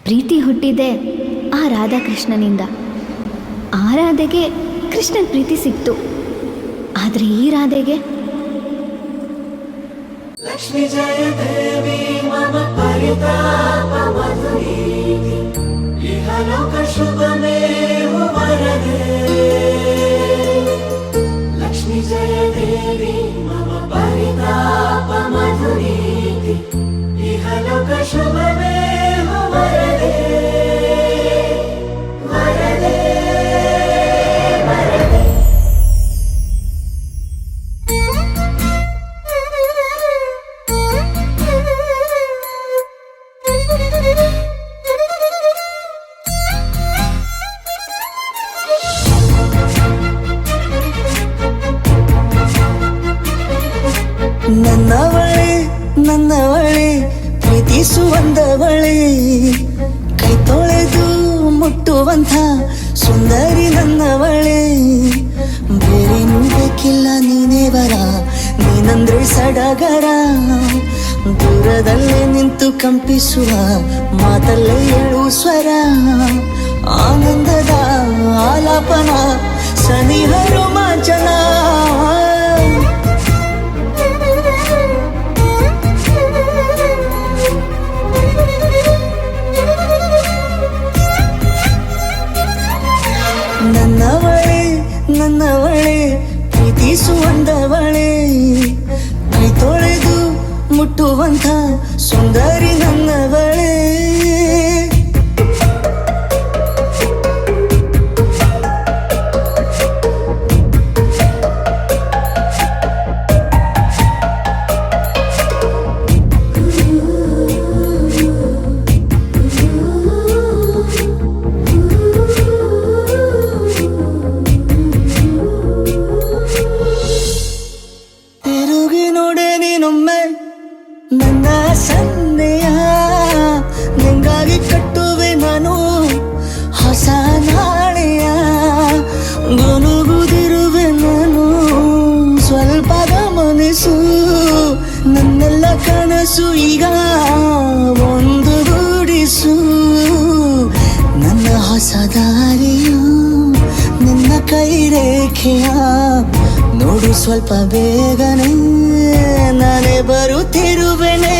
ಪ್ರೀತಿ ಹುಟ್ಟಿದೆ ಆ ರಾಧಾಕೃಷ್ಣನಿಂದ. ಆ ರಾಧೆಗೆ ಕೃಷ್ಣನ ಪ್ರೀತಿ ಸಿಕ್ತು, ಆದರೆ ಈ ರಾಧೆಗೆ ಲಕ್ಷ್ಮೀ ಜಯ ದೇವಿ ಮಮ ಪರಿತಾಪ ಮಧುರೀತಿ ಇಹಲೋಕ ಶುಭಮೇವ ವರದೆ. ಲಕ್ಷ್ಮೀ ಜಯ ದೇವಿ ಮಮ ಪರಿತಾಪ ಮಧುರೀತಿ ಇಹಲೋಕ ಶುಭಮೇವ ವರದೆ. ವರದೆ ವರದೆ. ನನ್ನವಳೆ ನನ್ನವಳೆ ಪ್ರೀತಿಸುವಂದವಳೆ, ಕೈ ತೊಳೆದು ಮುಟ್ಟುವಂಥ ಸುಂದರಿ ನನ್ನವಳೆ. ಬೇರೇನೂ ಬೇಕಿಲ್ಲ ನೀನೇ ಬರ, ನೀನಂದ್ರೆ ಸಡಗರ. ದೂರದಲ್ಲೇ ನಿಂತು ಕಂಪಿಸುವ ಮಾತಲ್ಲೇ ಏಳು ಸ್ವರ. ಆನಂದದ ಆಲಾಪನ ಸನಿಹ ರೋಮಾಂಚನ. ನನ್ನವಳೆ ನನ್ನವಳೆ ಪ್ರೀತಿಸುವಂದವಳೆ, ಕೈ ತೊಳೆದು ಮುಟ್ಟುವಂಥ ಸುಂದರಿ ನನ್ನವಳೆ. ನನ್ನ ಸನ್ನೆಯ ನಿಂಗಾಗಿ ಕಟ್ಟುವೆ ನಾನು ಹೊಸ ನಾಳೆಯ. ಗುನುಗುದಿರುವೆ ನಾನು ಸ್ವಲ್ಪ ಗಮನಿಸು, ನನ್ನೆಲ್ಲ ಕನಸು ಈಗ ಒಂದು ಗೂಡಿಸು. ನನ್ನ ಹೊಸ ದಾರಿಯು ನಿನ್ನ ಕೈ ರೇಖೆಯ ನೋಡು ಸ್ವಲ್ಪ ಬೇಗನೆ. ನಾನೇ ಬರುತ್ತಿರುವೆನೆ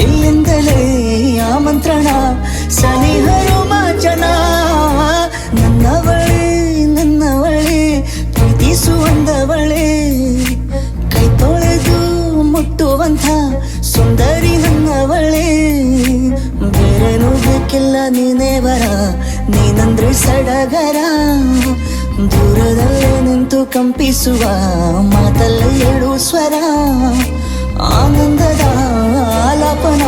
ಇಲ್ಲಿಂದಲೇ ಆಮಂತ್ರಣ ಸನಿಹ ರೋಮಾಂಚನ. ನನ್ನವಳೆ ನನ್ನವಳೆ ಪ್ರೀತಿಸುವಂದವಳೆ, ಕೈ ತೊಳೆದು ಮುಟ್ಟುವಂಥ ಸುಂದರಿ ನನ್ನವಳೆ. ಬೇರೇನೂ ಬೇಕಿಲ್ಲ ನೀನೇ ಬರ, ನೀನಂದ್ರೆ ಸಡಗರ. ದೂರದಲ್ಲೇ ನಿಂತು ಕಂಪಿಸುವ ಮಾತಲ್ಲೇ ಏಳು ಸ್ವರ. ಆನಂದದ ಆಲಾಪನ